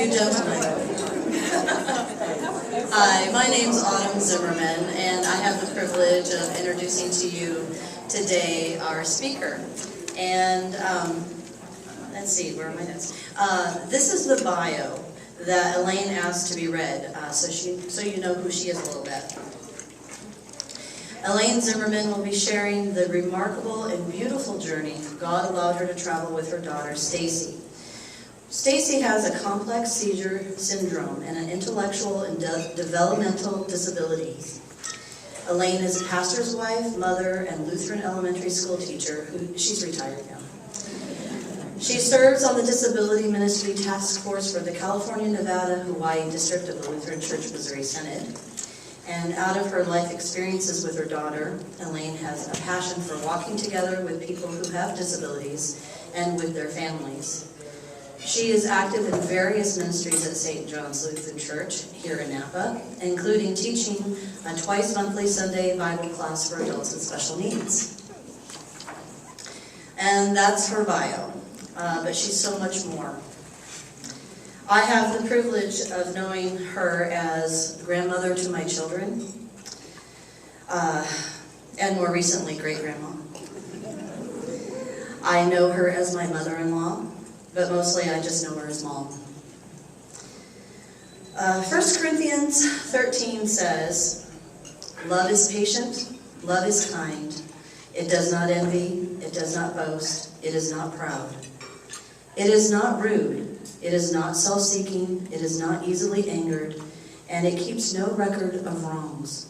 you, gentlemen. Hi, my name's Elaine Zimmerman, and I have the privilege of introducing to you today our speaker. And let's see, where am I next? This is the bio that Elaine asked to be read, so you know who she is a little bit. Elaine Zimmerman will be sharing the remarkable and beautiful journey God allowed her to travel with her daughter, Stacie. Stacie has a complex seizure syndrome and an intellectual and developmental disabilities. Elaine is a pastor's wife, mother, and Lutheran elementary school teacher. She's retired now. She serves on the Disability Ministry Task Force for the California, Nevada, Hawaii District of the Lutheran Church Missouri Synod. And out of her life experiences with her daughter, Elaine has a passion for walking together with people who have disabilities and with their families. She is active in various ministries at St. John's Lutheran Church here in Napa, including teaching a twice-monthly Sunday Bible class for adults with special needs. And that's her bio, but she's so much more. I have the privilege of knowing her as grandmother to my children, and more recently, great-grandma. I know her as my mother-in-law, but mostly I just know her as mom. 1 Corinthians 13 says, "Love is patient, love is kind. It does not envy, it does not boast, it is not proud. It is not rude. It is not self-seeking, it is not easily angered, and it keeps no record of wrongs.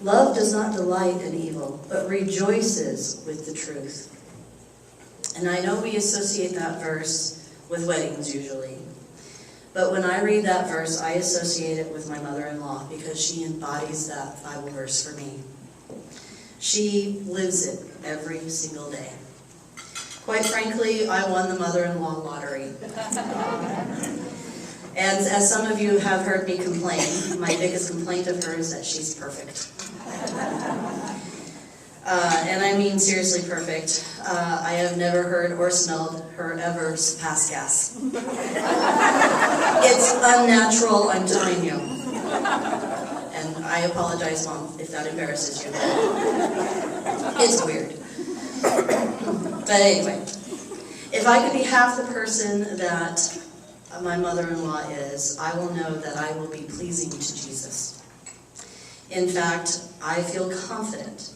Love does not delight in evil, but rejoices with the truth." And I know we associate that verse with weddings usually, but when I read that verse, I associate it with my mother-in-law because she embodies that Bible verse for me. She lives it every single day. Quite frankly, I won the mother-in-law lottery. And as some of you have heard me complain, my biggest complaint of her is that she's perfect. And I mean seriously perfect. I have never heard or smelled her ever pass gas. It's unnatural, I'm telling you. And I apologize, Mom, if that embarrasses you. It's weird. But anyway, if I could be half the person that my mother-in-law is, I will know that I will be pleasing to Jesus. In fact, I feel confident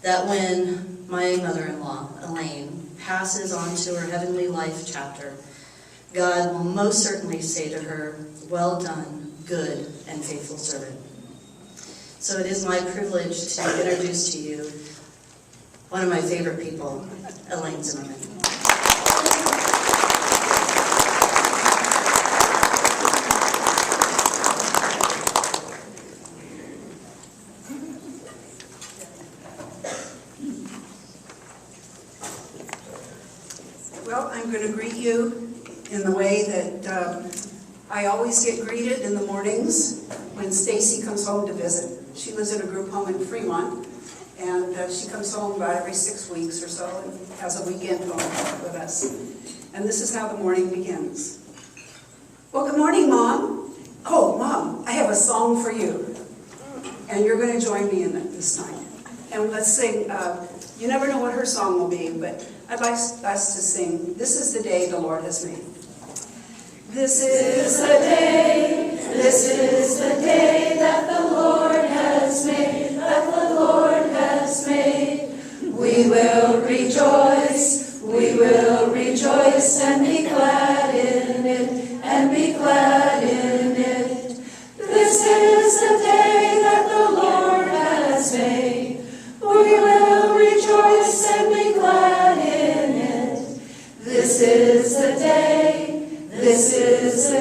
that when my mother-in-law, Elaine, passes on to her heavenly life chapter, God will most certainly say to her, "Well done, good and faithful servant." So it is my privilege to introduce to you one of my favorite people, Elaine Zimmerman. Well, I'm going to greet you in the way that I always get greeted in the mornings when Stacie comes home to visit. She lives in a group home in Fremont, and she comes home about every 6 weeks or so and has a weekend home with us. And this is how the morning begins. "Well, good morning, Mom." "Oh, Mom, I have a song for you." And you're going to join me in it this time. And let's sing, you never know what her song will be, but I'd like us to sing, "This is the day the Lord has made." This is the day that the Lord has made, that the Lord has made. We will rejoice and be glad in it, and be glad in it. This is the day that the Lord has made. We will rejoice and be glad in it. This is the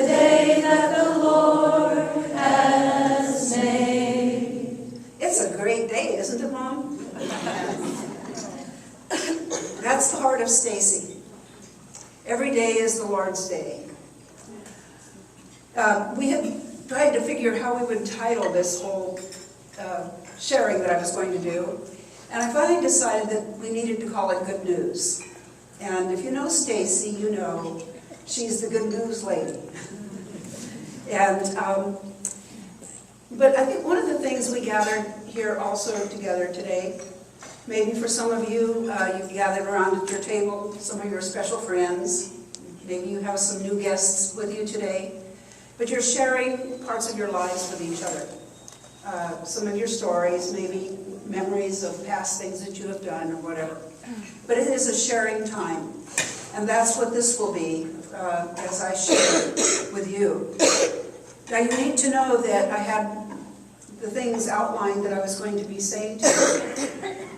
day that the Lord has made. It's a great day, isn't it, Mom? That's the heart of Stacie. Every day is the Lord's day. We have tried to figure how we would title this whole sharing that I was going to do, and I finally decided that we needed to call it Good News. And if you know Stacie, you know she's the good news lady. And, but I think one of the things we gathered here also together today, maybe for some of you, you've gathered around at your table, some of your special friends, maybe you have some new guests with you today, but you're sharing parts of your lives with each other. Some of your stories, maybe memories of past things that you have done or whatever. But it is a sharing time, and that's what this will be as I share with you. Now you need to know that I had the things outlined that I was going to be saying to you.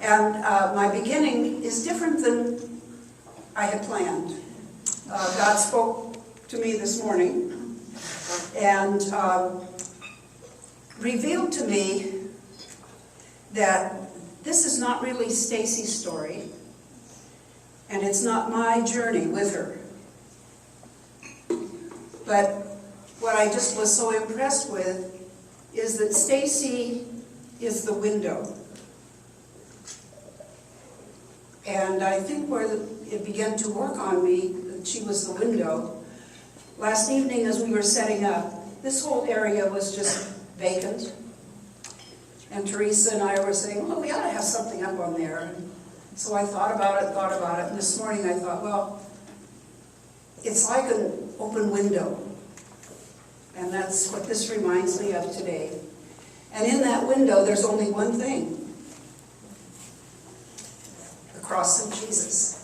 And my beginning is different than I had planned. God spoke to me this morning and revealed to me that this is not really Stacie's story, and it's not my journey with her. But what I just was so impressed with is that Stacie is the window. And I think where it began to work on me, that she was the window. Last evening as we were setting up, this whole area was just vacant. And Teresa and I were saying, well, we ought to have something up on there. So I thought about it, and this morning I thought, well, it's like an open window. And that's what this reminds me of today. And in that window, there's only one thing. The cross of Jesus.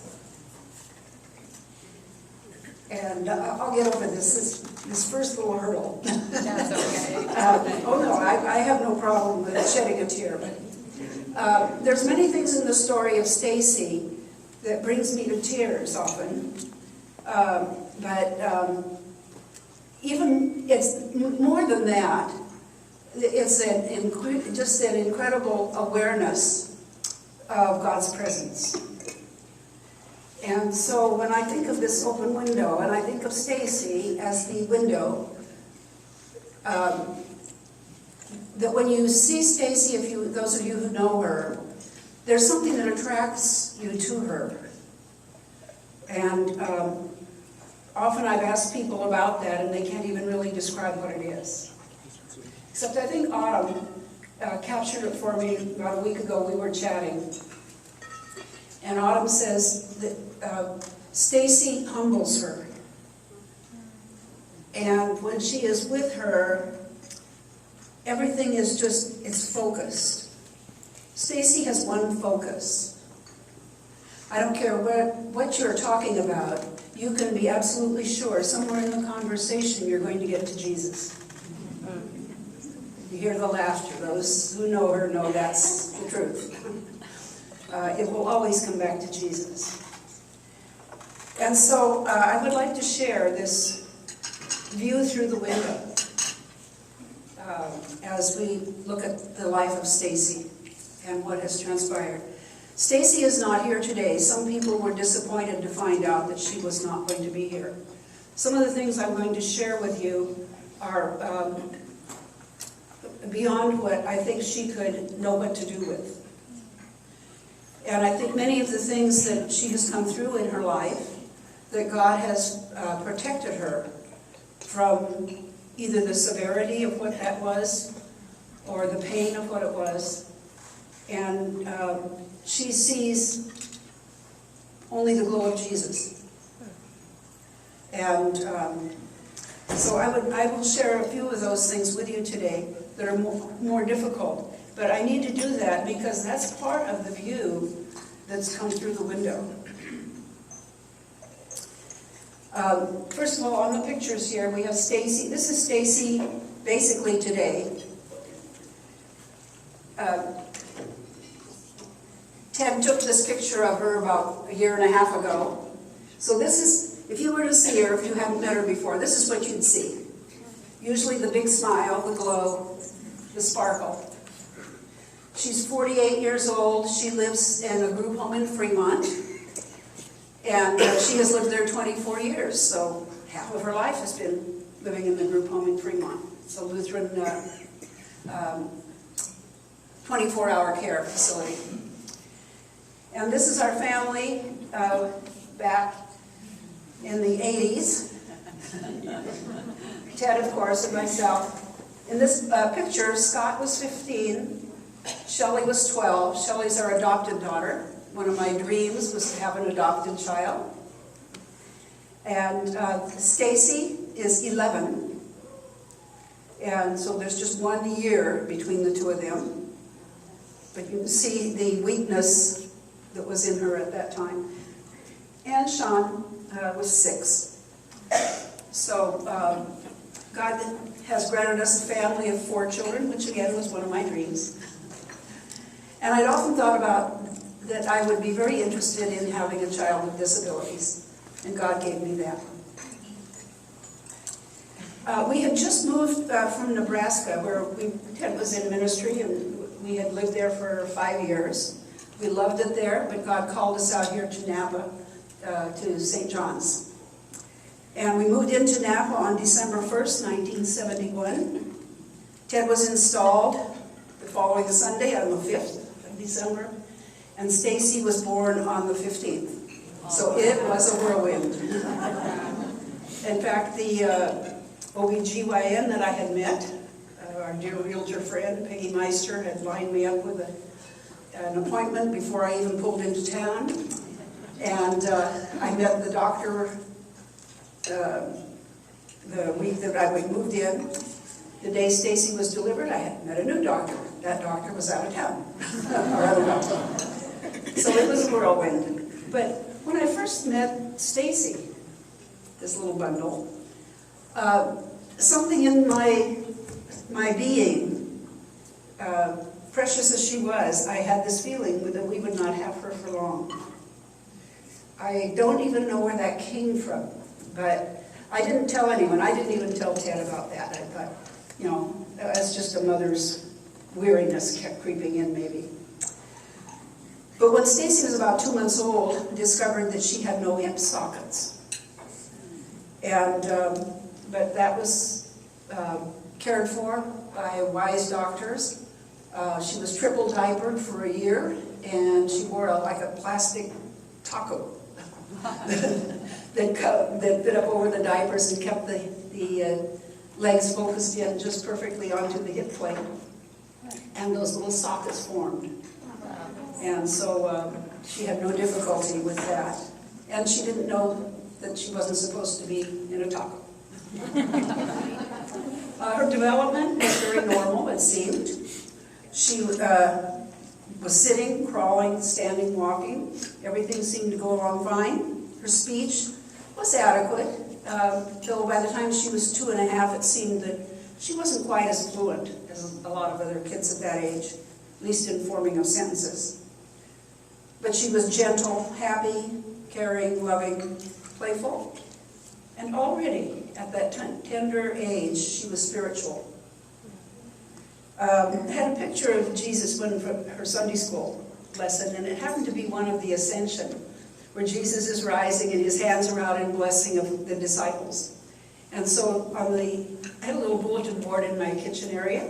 And I'll get over this first little hurdle. That's okay. Oh no, I have no problem with shedding a tear. But there's many things in the story of Stacie that brings me to tears often. Even it's more than that. It's just an incredible awareness of God's presence. And so when I think of this open window, and I think of Stacie as the window, that when you see Stacie, those of you who know her, there's something that attracts you to her. And often I've asked people about that, and they can't even really describe what it is. Except I think Autumn captured it for me about a week ago. We were chatting. And Autumn says that Stacie humbles her. And when she is with her, everything is it's focused. Stacie has one focus. I don't care what you're talking about, you can be absolutely sure somewhere in the conversation you're going to get to Jesus. You hear the laughter. Those who know her know that's the truth. It will always come back to Jesus. And so I would like to share this view through the window as we look at the life of Stacie and what has transpired. Stacie is not here today. Some people were disappointed to find out that she was not going to be here. Some of the things I'm going to share with you are beyond what I think she could know what to do with. And I think many of the things that she has come through in her life, that God has protected her from either the severity of what that was or the pain of what it was. And she sees only the glow of Jesus. And so I will share a few of those things with you today that are more difficult. But I need to do that because that's part of the view that's come through the window. First of all, on the pictures here, we have Stacie. This is Stacie basically today. Ted took this picture of her about a year and a half ago. So this is, if you were to see her, if you haven't met her before, this is what you'd see. Usually the big smile, the glow, the sparkle. She's 48 years old. She lives in a group home in Fremont. And she has lived there 24 years, so half of her life has been living in the group home in Fremont. It's a Lutheran 24-hour care facility. And this is our family back in the 80s. Ted, of course, and myself. In this picture, Scott was 15, Shelley was 12. Shelley's our adopted daughter. One of my dreams was to have an adopted child. And Stacie is 11. And so there's just 1 year between the two of them. But you can see the weakness that was in her at that time. And Sean was 6. So God has granted us a family of 4 children, which again was one of my dreams. And I'd often thought about that I would be very interested in having a child with disabilities, and God gave me that. We had just moved from Nebraska, where Ted was in ministry, and we had lived there for 5 years. We loved it there, but God called us out here to Napa, to St. John's. And we moved into Napa on December 1st, 1971. Ted was installed the following Sunday on the 5th of December, and Stacie was born on the 15th. So it was a whirlwind. In fact, the OBGYN that I had met, our dear realtor friend, Peggy Meister, had lined me up with an appointment before I even pulled into town. And I met the doctor the week that I moved in. The day Stacie was delivered, I had met a new doctor. That doctor was out of town. So it was a whirlwind. But when I first met Stacie, this little bundle, something in my being, precious as she was, I had this feeling that we would not have her for long. I don't even know where that came from, but I didn't tell anyone. I didn't even tell Ted about that. I thought, you know, that's just a mother's weariness kept creeping in maybe. But when Stacie was about 2 months old, I discovered that she had no hip sockets. And, but that was cared for by wise doctors. She was triple diapered for a year, and she wore like a plastic taco that fit up over the diapers and kept the legs focused in just perfectly onto the hip plate. And those little sockets formed. And so she had no difficulty with that. And she didn't know that she wasn't supposed to be in a taco. Her development was very normal, it seemed. She was sitting, crawling, standing, walking. Everything seemed to go along fine. Her speech was adequate, though by the time she was 2.5, it seemed that she wasn't quite as fluent as a lot of other kids at that age, at least in forming of sentences. But she was gentle, happy, caring, loving, playful, and already at that tender age, she was spiritual. I had a picture of Jesus from her Sunday school lesson, and it happened to be one of the Ascension, where Jesus is rising and his hands are out in blessing of the disciples. And so I had a little bulletin board in my kitchen area,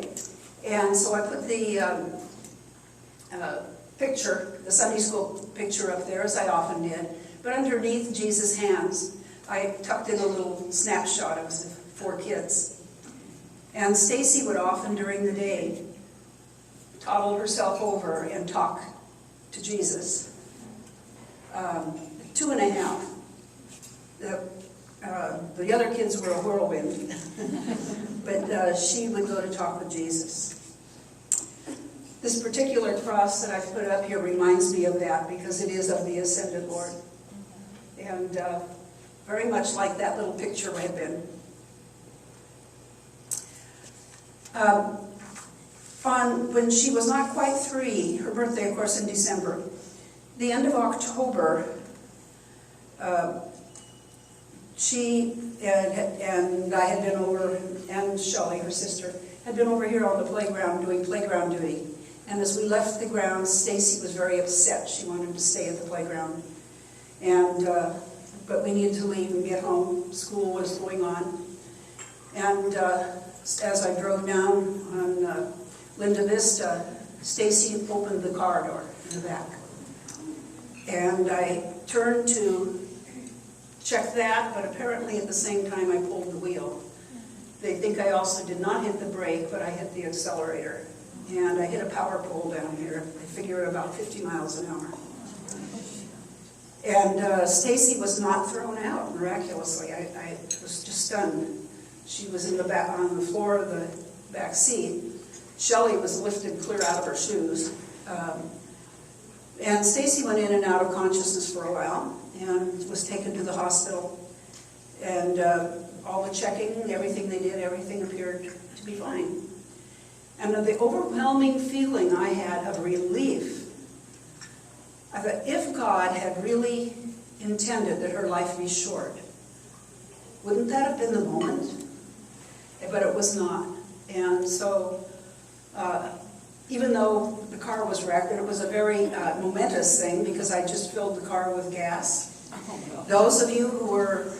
and so I put the picture, the Sunday school picture up there, as I often did, but underneath Jesus' hands, I tucked in a little snapshot of the 4 kids. And Stacie would often, during the day, toddle herself over and talk to Jesus. 2.5. The other kids were a whirlwind, but she would go to talk with Jesus. This particular cross that I've put up here reminds me of that, because it is of the Ascended Lord. And very much like that little picture had been. When she was not quite 3, her birthday, of course, in December, the end of October, she and I had been over, and Shelley, her sister, had been over here on the playground doing playground duty. And as we left the grounds, Stacie was very upset. She wanted to stay at the playground. And but we needed to leave and get home. School was going on. And as I drove down on Linda Vista, Stacie opened the car door in the back. And I turned to checked that, but apparently at the same time I pulled the wheel. They think I also did not hit the brake, but I hit the accelerator. And I hit a power pole down here. I figure at about 50 miles an hour. And Stacie was not thrown out, miraculously. I was just stunned. She was in the back, on the floor of the back seat. Shelley was lifted clear out of her shoes. And Stacie went in and out of consciousness for a while and was taken to the hospital. And all the checking, everything they did, everything appeared to be fine. And the overwhelming feeling I had of relief, I thought, if God had really intended that her life be short, wouldn't that have been the moment? But it was not. And so, even though the car was wrecked, and it was a very momentous thing because I just filled the car with gas. Those of you who were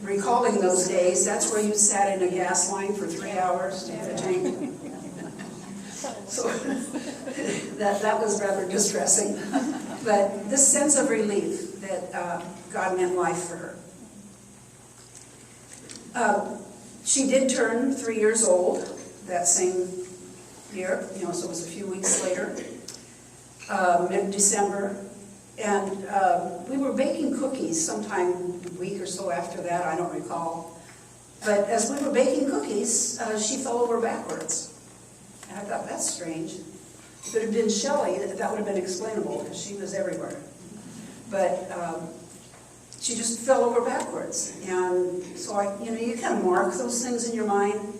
recalling those days, that's where you sat in a gas line for 3 hours to get a tank. So that was rather distressing. But this sense of relief that God meant life for her. She did turn 3 years old that same year, so it was a few weeks later, mid-December. And we were baking cookies sometime a week or so after that, I don't recall. But as we were baking cookies, she fell over backwards. And I thought, that's strange. If it had been Shelley, that would have been explainable, because she was everywhere. But she just fell over backwards. And so you kind of mark those things in your mind.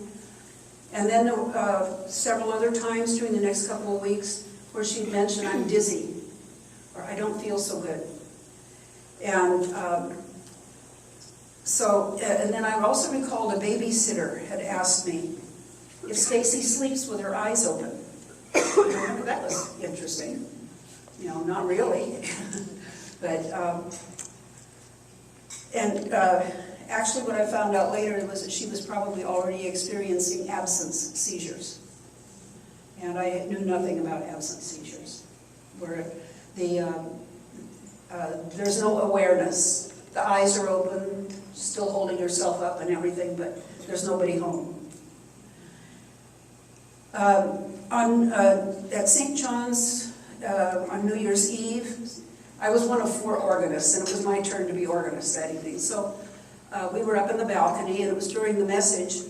And then several other times during the next couple of weeks where she'd mention, I'm dizzy, or I don't feel so good. And and then I also recalled a babysitter had asked me if Stacie sleeps with her eyes open. And that was interesting. Not really. But, actually what I found out later was that she was probably already experiencing absence seizures. And I knew nothing about absence seizures, where there's no awareness. The eyes are open, still holding yourself up and everything, but there's nobody home. At St. John's on New Year's Eve, I was one of 4 organists, and it was my turn to be organist that evening. So we were up in the balcony, and it was during the message.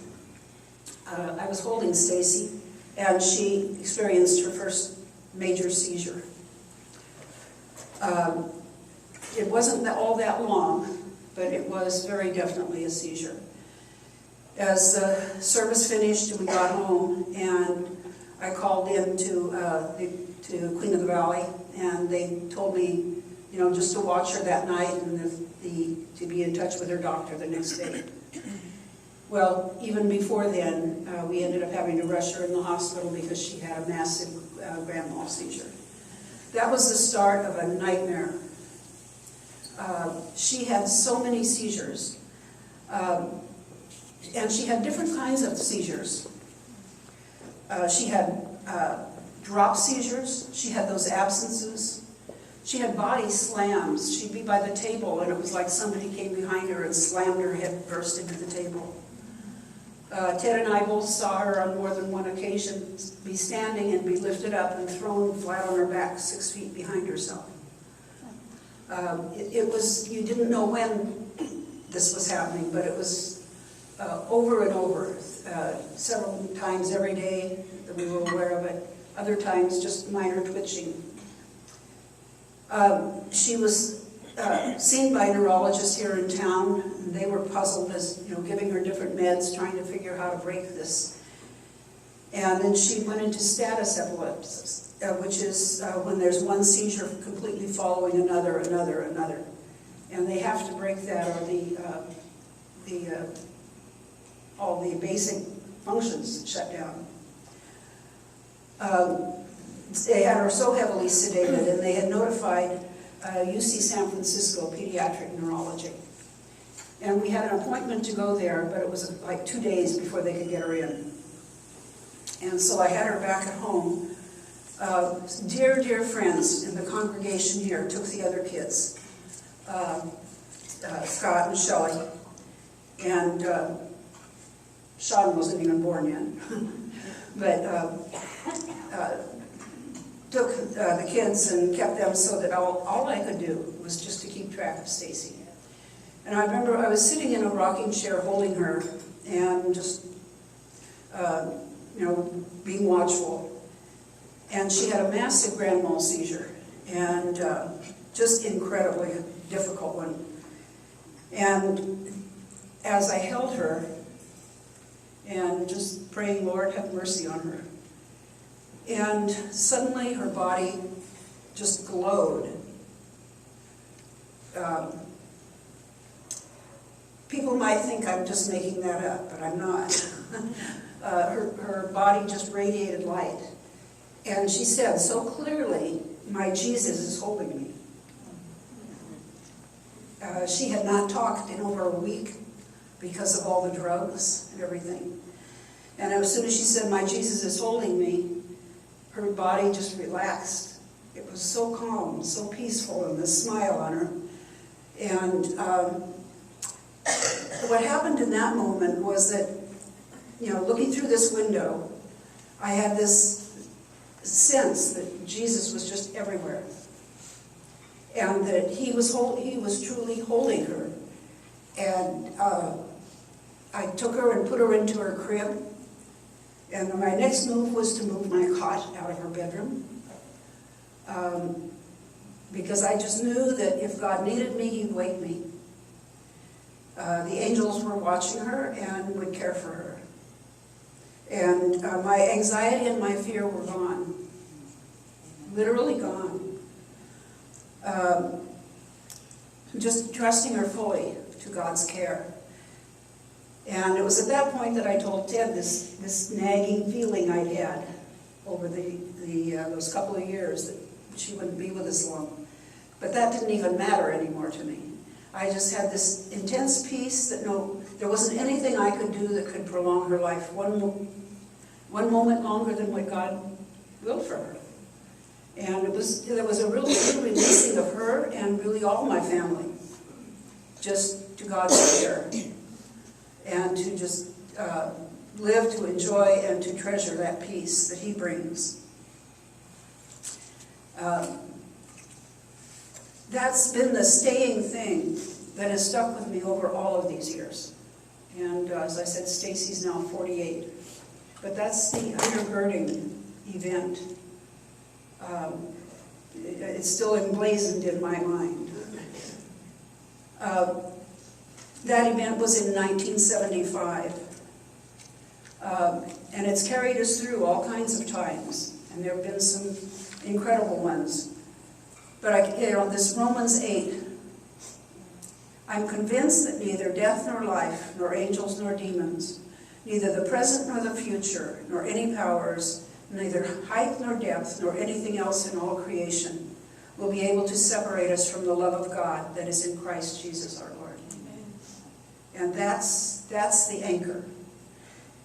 I was holding Stacie, and she experienced her first major seizure. It wasn't all that long, but it was very definitely a seizure. As the service finished, we got home, and I called in to Queen of the Valley, and they told me, just to watch her that night and to be in touch with her doctor the next day. Well, even before then, we ended up having to rush her in the hospital because she had a massive grand mal seizure. That was the start of a nightmare. She had so many seizures, and she had different kinds of seizures. She had drop seizures, she had those absences, she had body slams. She'd be by the table and it was like somebody came behind her and slammed her head first into the table. Ted and I both saw her on more than one occasion be standing and be lifted up and thrown flat on her back 6 feet behind herself. It was, you didn't know when this was happening, but it was over and over, several times every day that we were aware of it, other times just minor twitching. She was seen by neurologists here in town, and they were puzzled as, giving her different meds, trying to figure how to break this. And then she went into status epilepsis, which is when there's one seizure completely following another. And they have to break that, or all the basic functions shut down. They had her so heavily sedated, and they had notified UC San Francisco Pediatric Neurology. And we had an appointment to go there, but it was like 2 days before they could get her in. And so I had her back at home. Dear friends in the congregation here took the other kids. Scott and Shelley, and Sean wasn't even born yet, but took the kids and kept them so that all I could do was just to keep track of Stacie. And I remember I was sitting in a rocking chair holding her and just, being watchful. And she had a massive grand mal seizure, and just incredibly difficult one. And as I held her and just praying, Lord, have mercy on her. And suddenly her body just glowed. People might think I'm just making that up, but I'm not. Her body just radiated light. And she said so clearly, my Jesus is holding me. She had not talked in over a week because of all the drugs and everything. And as soon as she said, my Jesus is holding me, her body just relaxed. It was so calm, so peaceful, and the smile on her. And what happened in that moment was that, looking through this window, I had this sense that Jesus was just everywhere, and that he was truly holding her. And I took her and put her into her crib, and my next move was to move my cot out of her bedroom, because I just knew that if God needed me, he'd wake me. The angels were watching her and would care for her. And my anxiety and my fear were gone. Literally gone. Just trusting her fully to God's care. And it was at that point that I told Ted this nagging feeling I'd had over those couple of years that she wouldn't be with us long. But that didn't even matter anymore to me. I just had this intense peace that there wasn't anything I could do that could prolong her life one moment longer than what God willed for her. And there was a real releasing of her and really all my family, just to God's care, and to just live, to enjoy, and to treasure that peace that he brings. That's been the staying thing that has stuck with me over all of these years. And as I said, Stacie's now 48. But that's the undergirding event. It's still emblazoned in my mind. That event was in 1975. And it's carried us through all kinds of times. And there have been some incredible ones. But this Romans 8, I'm convinced that neither death nor life, nor angels nor demons, neither the present nor the future, nor any powers, neither height nor depth, nor anything else in all creation, will be able to separate us from the love of God that is in Christ Jesus our Lord. Amen. And that's the anchor.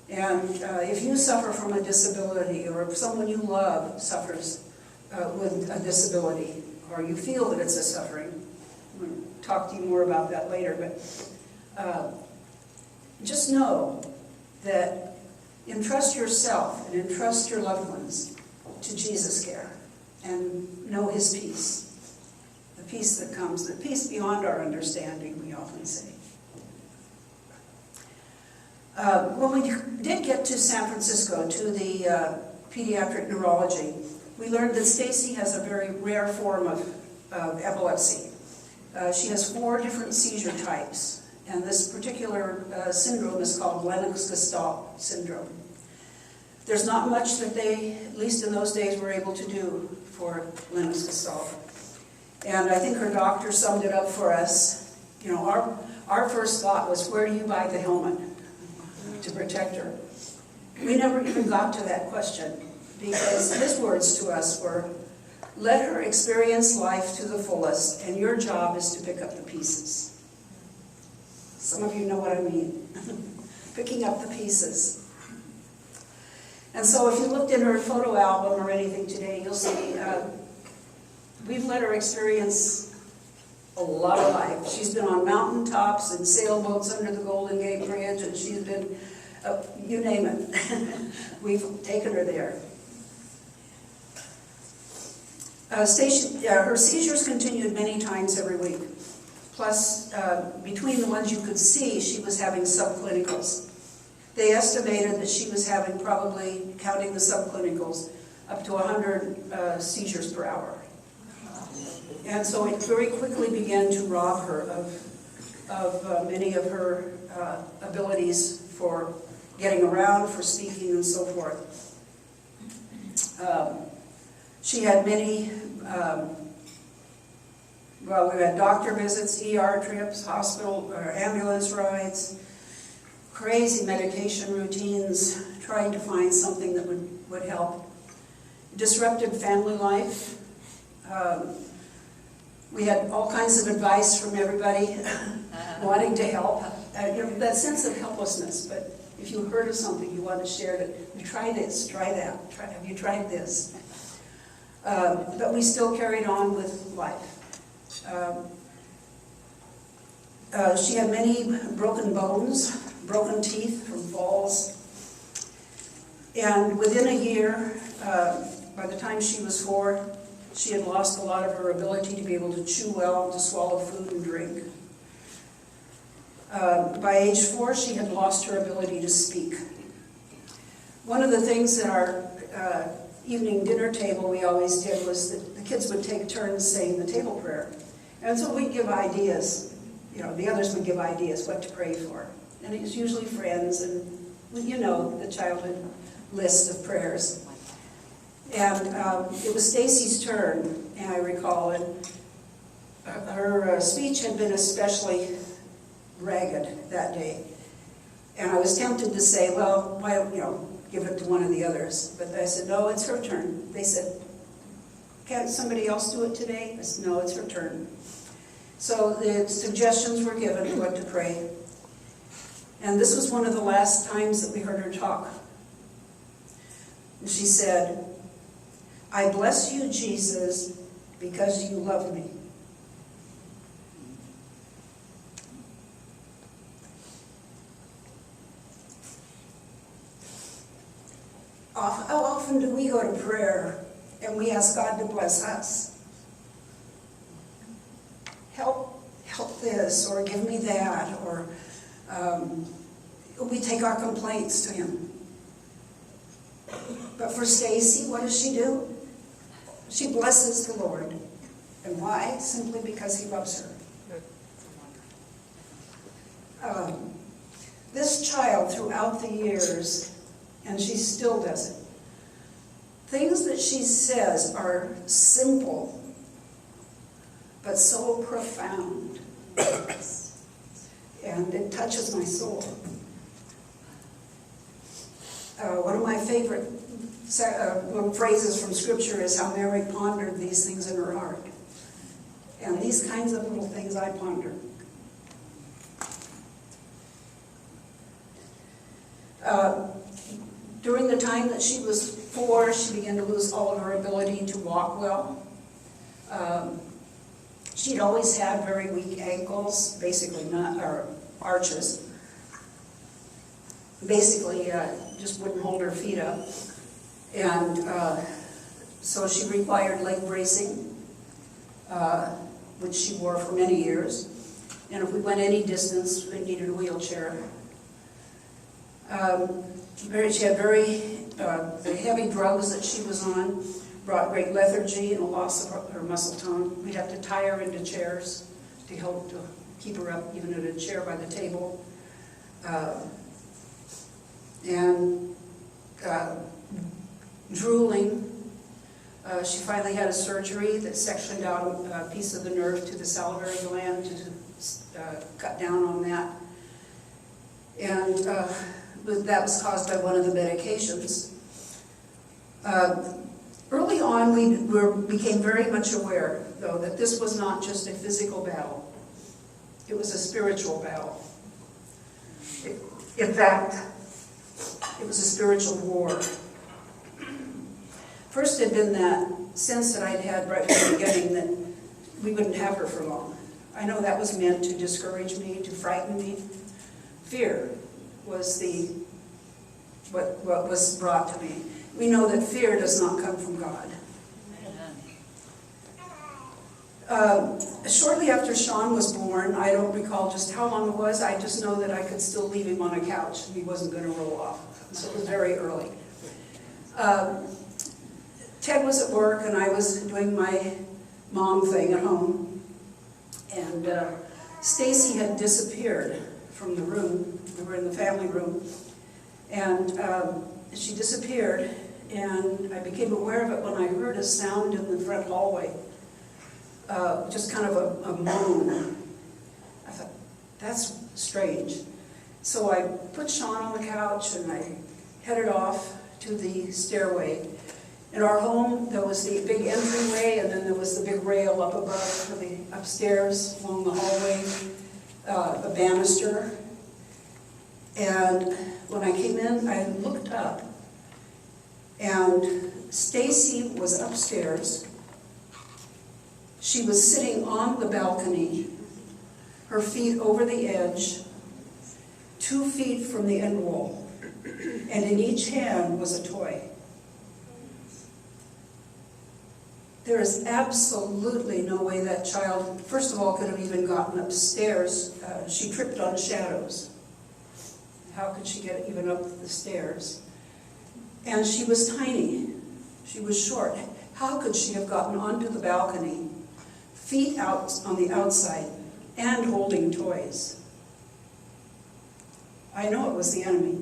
And if you suffer from a disability, or if someone you love suffers with a disability, or you feel that it's a suffering, I'm going to talk to you more about that later, but just know that entrust yourself and entrust your loved ones to Jesus' care, and know his peace, the peace that comes, the peace beyond our understanding, we often say. When we did get to San Francisco, to the pediatric neurology, we learned that Stacie has a very rare form of epilepsy. She has 4 different seizure types, and this particular syndrome is called Lennox-Gastaut syndrome. There's not much that they, at least in those days, were able to do for Lennox-Gastaut. And I think her doctor summed it up for us. Our first thought was, where do you buy the helmet to protect her? We never even got to that question, because his words to us were, let her experience life to the fullest, and your job is to pick up the pieces. Some of you know what I mean. Picking up the pieces. And so if you looked in her photo album or anything today, you'll see we've let her experience a lot of life. She's been on mountaintops and sailboats under the Golden Gate Bridge, and she's been, you name it. We've taken her there. Stacie, her seizures continued many times every week. Plus, between the ones you could see, she was having subclinicals. They estimated that she was having, probably, counting the subclinicals, up to 100 seizures per hour. And so it very quickly began to rob her of many of her abilities for getting around, for speaking, and so forth. She had many, well, we had doctor visits, ER trips, hospital or ambulance rides, crazy medication routines, trying to find something that would help. Disrupted family life. We had all kinds of advice from everybody wanting to help. That sense of helplessness, but if you heard of something you want to share it, you try this, try that, have you tried this? But we still carried on with life. She had many broken bones, broken teeth from falls. And within a year, by the time she was 4, she had lost a lot of her ability to be able to chew well, to swallow food and drink. By age 4, she had lost her ability to speak. One of the things at our evening dinner table we always did was that the kids would take turns saying the table prayer. And so we'd give ideas, the others would give ideas what to pray for. And it was usually friends and, the childhood list of prayers. And it was Stacie's turn, and I recall, and her speech had been especially ragged that day. And I was tempted to say, well, why don't, give it to one of the others. But I said, no, it's her turn. They said, can't somebody else do it today? I said, no, it's her turn. So the suggestions were given what to pray. And this was one of the last times that we heard her talk. And she said, I bless you, Jesus, because you love me. How often do we go to prayer and we ask God to bless us? Help this, or give me that, or we take our complaints to Him. But for Stacie, what does she do? She blesses the Lord. And why? Simply because He loves her. This child, throughout the years, and she still does it, things that she says are simple, but so profound. And it touches my soul. One of my favorite phrases from Scripture is how Mary pondered these things in her heart. And these kinds of little things I ponder. During the time that she was 4, she began to lose all of her ability to walk well. She'd always had very weak ankles, basically not, or arches. Basically, just wouldn't hold her feet up. And so she required leg bracing, which she wore for many years. And if we went any distance, we needed a wheelchair. She had the heavy drugs that she was on brought great lethargy and a loss of her muscle tone. We'd have to tie her into chairs to help to keep her up, even in a chair by the table. Drooling. She finally had a surgery that sectioned out a piece of the nerve to the salivary gland to cut down on that. And that was caused by one of the medications. Early on, we became very much aware, though, that this was not just a physical battle. It was a spiritual battle. In fact, it was a spiritual war. First had been that sense that I'd had right from the beginning that we wouldn't have her for long. I know that was meant to discourage me, to frighten me. Fear was what was brought to me. We know that fear does not come from God. Shortly after Sean was born, I don't recall just how long it was, I just know that I could still leave him on a couch. He wasn't going to roll off. So it was very early. Ted was at work and I was doing my mom thing at home. And Stacie had disappeared from the room. We were in the family room. And she disappeared, and I became aware of it when I heard a sound in the front hallway. Just kind of a moan. I thought, that's strange. So I put Sean on the couch and I headed off to the stairway. In our home, there was the big entryway, and then there was the big rail up above for the upstairs along the hallway, the banister. And when I came in, I looked up, and Stacie was upstairs. She was sitting on the balcony, her feet over the edge, 2 feet from the end wall, and in each hand was a toy. There is absolutely no way that child, first of all, could have even gotten upstairs. She tripped on shadows. How could she get even up the stairs? And she was tiny. She was short. How could she have gotten onto the balcony, feet out on the outside, and holding toys? I know it was the enemy.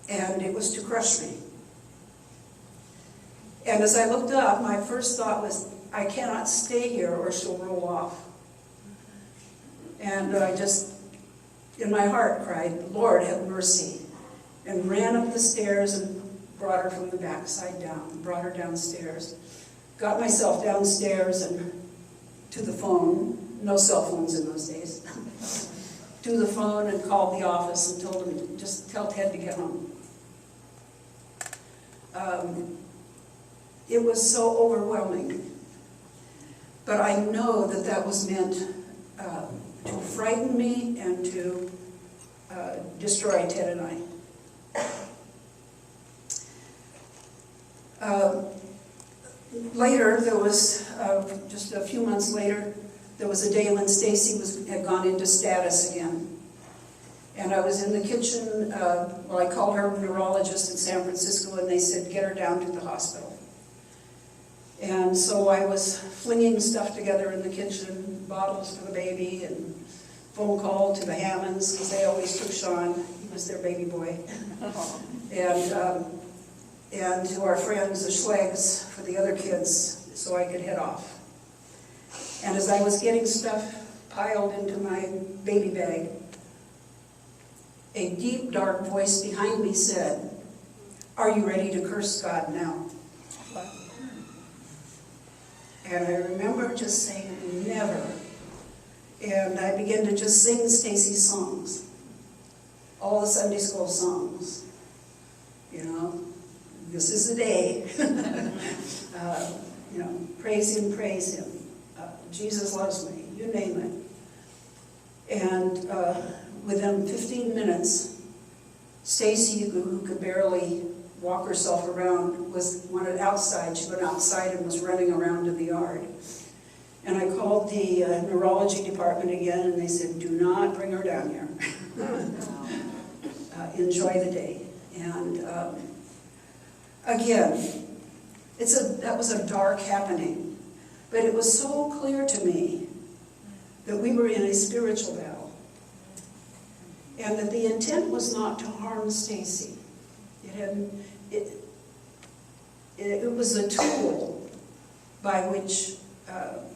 And it was to crush me. And as I looked up, my first thought was, I cannot stay here or she'll roll off. And I just, in my heart, cried, Lord, have mercy. And ran up the stairs and brought her from the backside down, brought her downstairs. Got myself downstairs and to the phone, no cell phones in those days, to the phone and called the office and told them, just tell Ted to get home. It was so overwhelming. But I know that that was meant to frighten me and to destroy Ted and I. Later, there was, just a few months later, there was a day when Stacie had gone into status again. And I was in the kitchen, I called her neurologist in San Francisco, and they said, get her down to the hospital. And so I was flinging stuff together in the kitchen, bottles for the baby, and phone call to the Hammonds, because they always took Sean. He was their baby boy. And to our friends, the Schlegs, for the other kids, so I could head off. And as I was getting stuff piled into my baby bag, a deep, dark voice behind me said, are you ready to curse God now? And I remember just saying, never. And I began to just sing Stacie's songs. All the Sunday school songs. You know, this is the day. You know, praise him, praise him. Jesus loves me, you name it. And within 15 minutes, Stacie, who could barely walk herself around, wanted outside. She went outside and was running around in the yard. And I called the neurology department again, and they said, do not bring her down here. Enjoy the day. And again, that was a dark happening, but it was so clear to me that we were in a spiritual battle, and that the intent was not to harm Stacie. It was a tool by which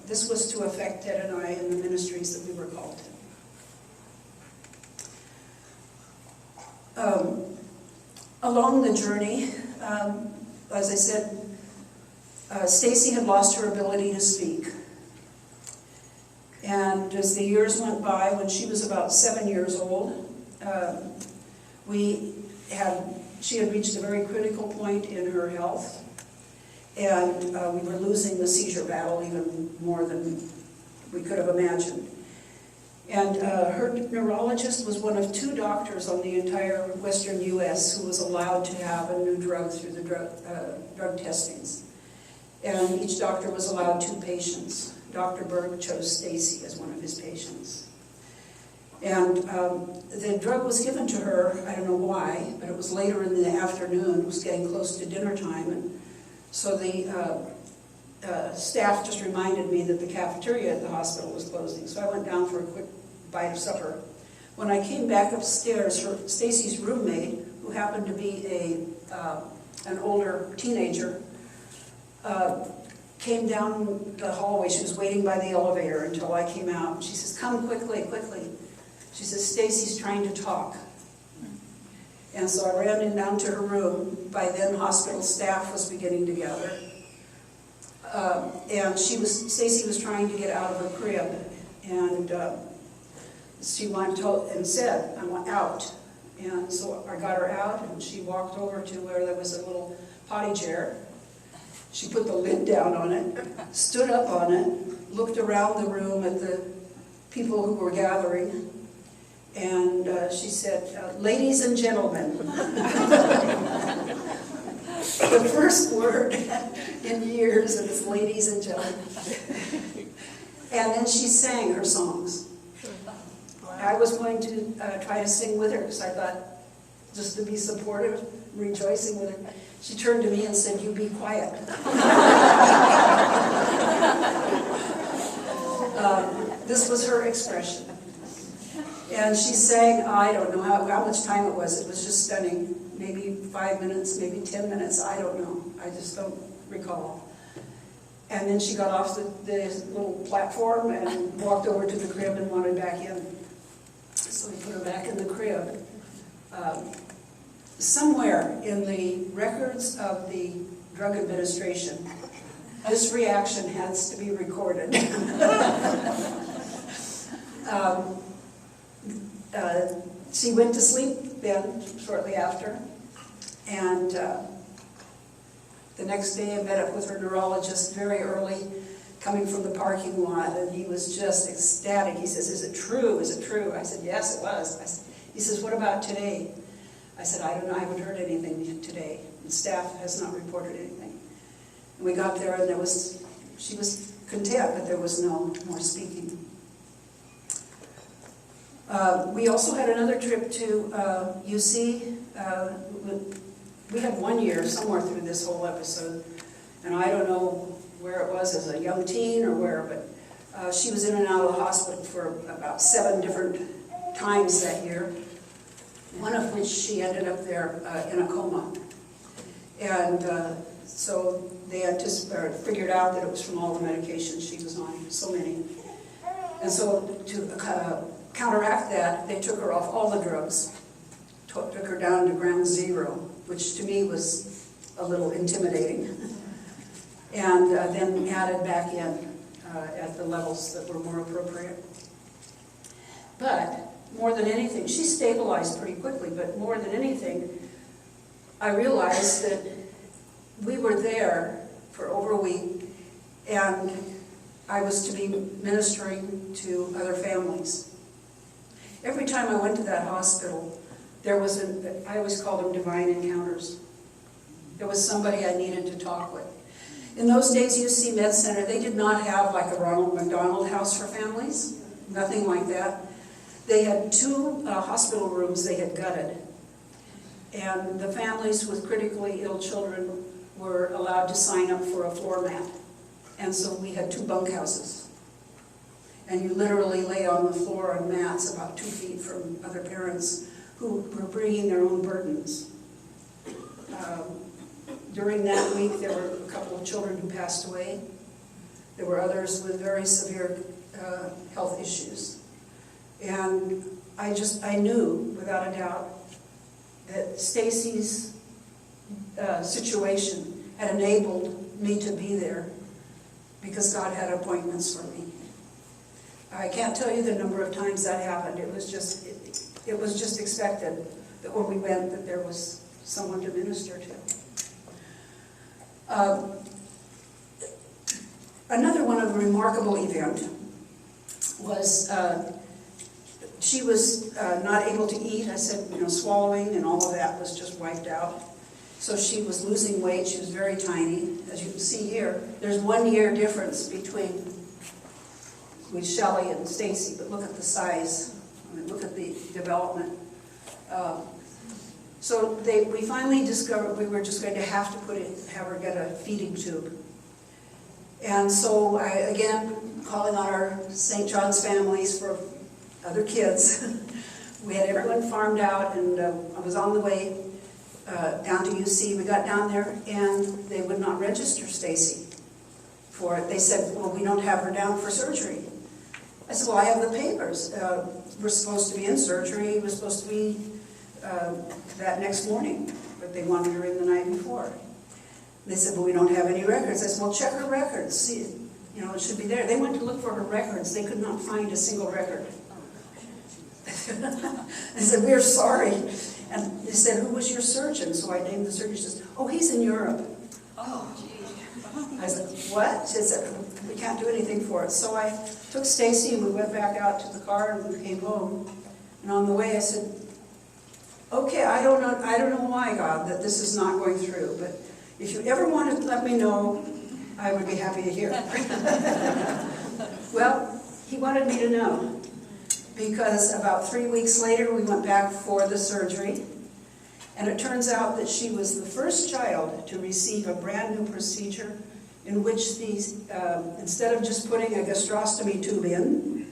this was to affect Ted and I in the ministries that we were called to. Along the journey, as I said, Stacie had lost her ability to speak. And as the years went by, when she was about 7 years old, she had reached a very critical point in her health, and we were losing the seizure battle even more than we could have imagined. And her neurologist was one of 2 doctors on the entire western U.S. who was allowed to have a new drug through the drug testings. And each doctor was allowed 2 patients. Dr. Berg chose Stacie as one of his patients. And the drug was given to her, I don't know why, but it was later in the afternoon, it was getting close to dinner time, and so the staff just reminded me that the cafeteria at the hospital was closing, so I went down for a quick bite of supper. When I came back upstairs, Stacie's roommate, who happened to be an older teenager, came down the hallway. She was waiting by the elevator until I came out, and she says, "Come quickly, quickly." She says, "Stacie's trying to talk." And so I ran down to her room. By then, hospital staff was beginning to gather. And Stacie was trying to get out of her crib. And she went and said, "I want out." And so I got her out, and she walked over to where there was a little potty chair. She put the lid down on it, stood up on it, looked around the room at the people who were gathering, and she said, "Ladies and gentlemen." The first word in years is "ladies and gentlemen." And then she sang her songs. I was going to try to sing with her because I thought, just to be supportive, rejoicing with her. She turned to me and said, "You be quiet." This was her expression. And she sang, I don't know how much time it was just stunning. Maybe 5 minutes, maybe 10 minutes, I don't know. I just don't recall. And then she got off the little platform and walked over to the crib and wanted back in. So we put her back in the crib. Somewhere in the records of the Drug Administration, this reaction has to be recorded. She went to sleep then, shortly after, and the next day I met up with her neurologist very early, coming from the parking lot, and he was just ecstatic. He says, "Is it true? Is it true?" I said, "Yes, it was." He says, "What about today?" I said, "I don't know, I haven't heard anything today. The staff has not reported anything." And we got there, and she was content, but there was no more speaking. We also had another trip to UC. We had 1 year somewhere through this whole episode, and I don't know where it was as a young teen or where, but she was in and out of the hospital for about 7 different times that year, one of which she ended up there in a coma. And so they figured out that it was from all the medications she was on, so many. And so to counteract that, they took her off all the drugs, took her down to ground zero, which to me was a little intimidating, and then added back in at the levels that were more appropriate. But more than anything, she stabilized pretty quickly, but more than anything, I realized that we were there for over a week, and I was to be ministering to other families. Every time I went to that hospital, there was I always called them divine encounters. There was somebody I needed to talk with. In those days, UC Med Center, they did not have like a Ronald McDonald House for families, nothing like that. They had 2 hospital rooms they had gutted, and the families with critically ill children were allowed to sign up for a floor mat. And so we had 2 bunkhouses. And you literally lay on the floor on mats about 2 feet from other parents who were bringing their own burdens. During that week, there were a couple of children who passed away. There were others with very severe health issues. And I knew, without a doubt, that Stacie's situation had enabled me to be there because God had appointments for me. I can't tell you the number of times that happened. It was just expected that when we went that there was someone to minister to. Another one of a remarkable event was, she was not able to eat. I said, swallowing and all of that was just wiped out. So she was losing weight. She was very tiny. As you can see here, there's 1 year difference between Shelley and Stacie, but look at the size. I mean, look at the development. So we finally discovered we were just going to have to have her get a feeding tube. And so I, again, calling on our St. John's families for other kids. We had everyone farmed out, and I was on the way down to UC. We got down there, and they would not register Stacie for it. They said, well, we don't have her down for surgery. I said, well, I have the papers. We're supposed to be in surgery. We're supposed to be that next morning, but they wanted her in the night before. They said, well, we don't have any records. I said, well, check her records. See, it should be there. They went to look for her records. They could not find a single record. I said, we're sorry. And they said, who was your surgeon? So I named the surgeon. She says, oh, he's in Europe. Oh, geez. I said, what? She said, we can't do anything for it. So I took Stacie and we went back out to the car and we came home. And on the way I said, okay, I don't know why, God, that this is not going through, but if you ever want to let me know, I would be happy to hear. Well, he wanted me to know, because about 3 weeks later we went back for the surgery, and it turns out that she was the first child to receive a brand new procedure in which instead of just putting a gastrostomy tube in,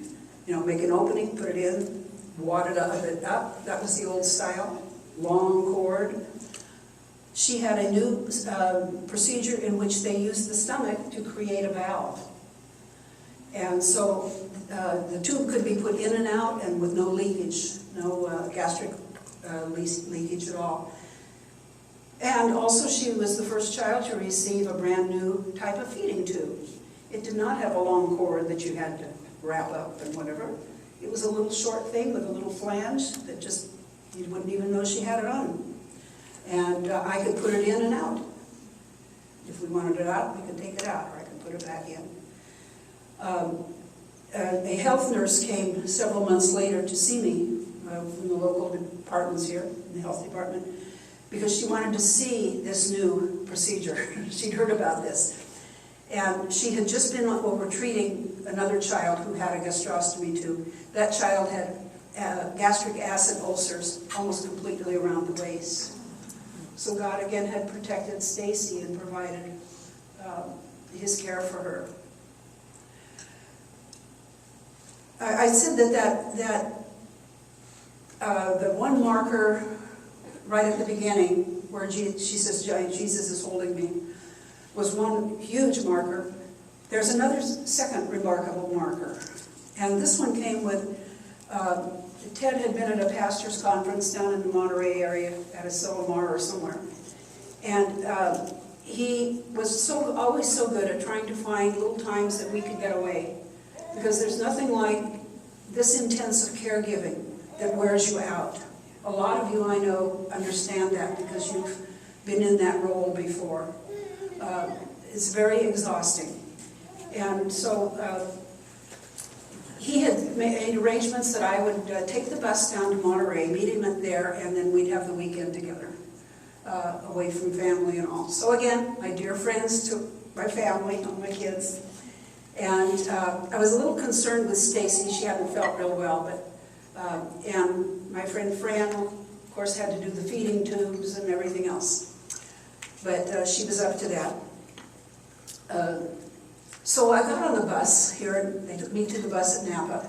make an opening, put it in, wad it up, that was the old style, long cord. She had a new procedure in which they used the stomach to create a valve. And so the tube could be put in and out and with no leakage, no gastric leakage at all. And also she was the first child to receive a brand new type of feeding tube. It did not have a long cord that you had to wrap up and whatever. It was a little short thing with a little flange that just, you wouldn't even know she had it on. And I could put it in and out. If we wanted it out, we could take it out, or I could put it back in. A health nurse came several months later to see me from the local departments here, in the health department, because she wanted to see this new procedure. She'd heard about this. And she had just been over treating another child who had a gastrostomy tube. That child had gastric acid ulcers almost completely around the waist. So God again had protected Stacie and provided his care for her. I said that the one marker right at the beginning where she says, Jesus is holding me, was one huge marker. There's another second remarkable marker. And this one came with, Ted had been at a pastor's conference down in the Monterey area at a Silomar or somewhere. And he was always so good at trying to find little times that we could get away. Because there's nothing like this intensive caregiving that wears you out. A lot of you, I know, understand that because you've been in that role before. It's very exhausting. And so he had made arrangements that I would take the bus down to Monterey, meet him there, and then we'd have the weekend together, away from family and all. So again, my dear friends took my family, all my kids. And I was a little concerned with Stacie. She hadn't felt real well, but and my friend Fran, of course, had to do the feeding tubes and everything else. But she was up to that. So I got on the bus here, and they took me to the bus at Napa,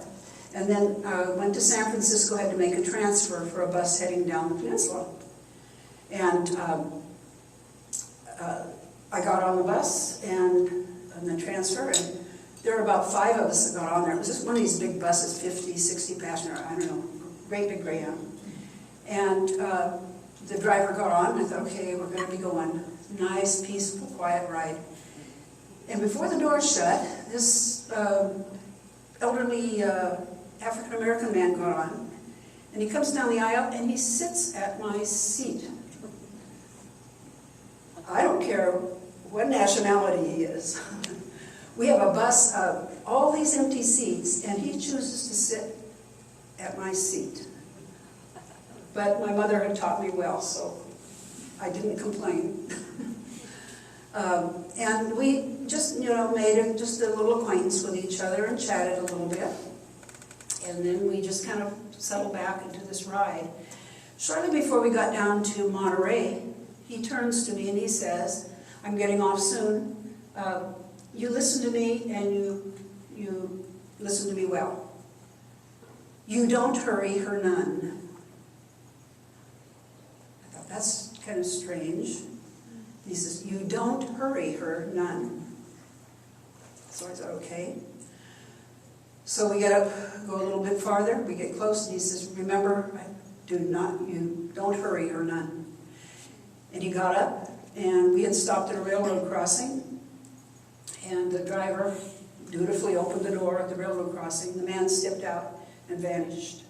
and then went to San Francisco, had to make a transfer for a bus heading down the peninsula. And I got on the bus and the transfer, and there were about 5 of us that got on there. It was just one of these big buses, 50, 60 passenger, I don't know, great big Greyhound. And the driver got on, and I thought, okay, we're going to be going. Nice, peaceful, quiet ride. And before the door shut, this elderly African-American man got on, and he comes down the aisle, and he sits at my seat. I don't care what nationality he is. We have a bus of all these empty seats, and he chooses to sit at my seat. But my mother had taught me well, so I didn't complain. And we just, made just a little acquaintance with each other and chatted a little bit. And then we just kind of settled back into this ride. Shortly before we got down to Monterey, he turns to me and he says, I'm getting off soon. You listen to me and you listen to me well. You don't hurry her none. I thought, that's kind of strange. He says, you don't hurry her none. So I thought, okay. So we get up, go a little bit farther, we get close, and he says, remember, you don't hurry her none. And he got up, and we had stopped at a railroad crossing, and the driver dutifully opened the door at the railroad crossing. The man stepped out and vanished.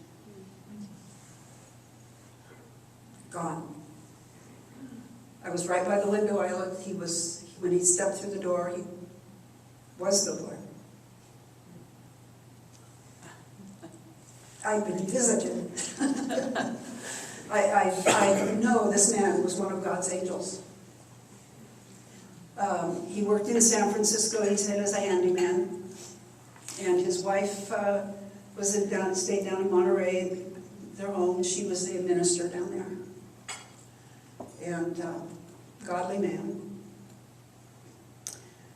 Gone. I was right by the window. I looked. When he stepped through the door, he was the boy. I've been visited. I know this man was one of God's angels. He worked in San Francisco. He said as a handyman, and his wife stayed down in Monterey, their home. She was the minister down there, and godly man.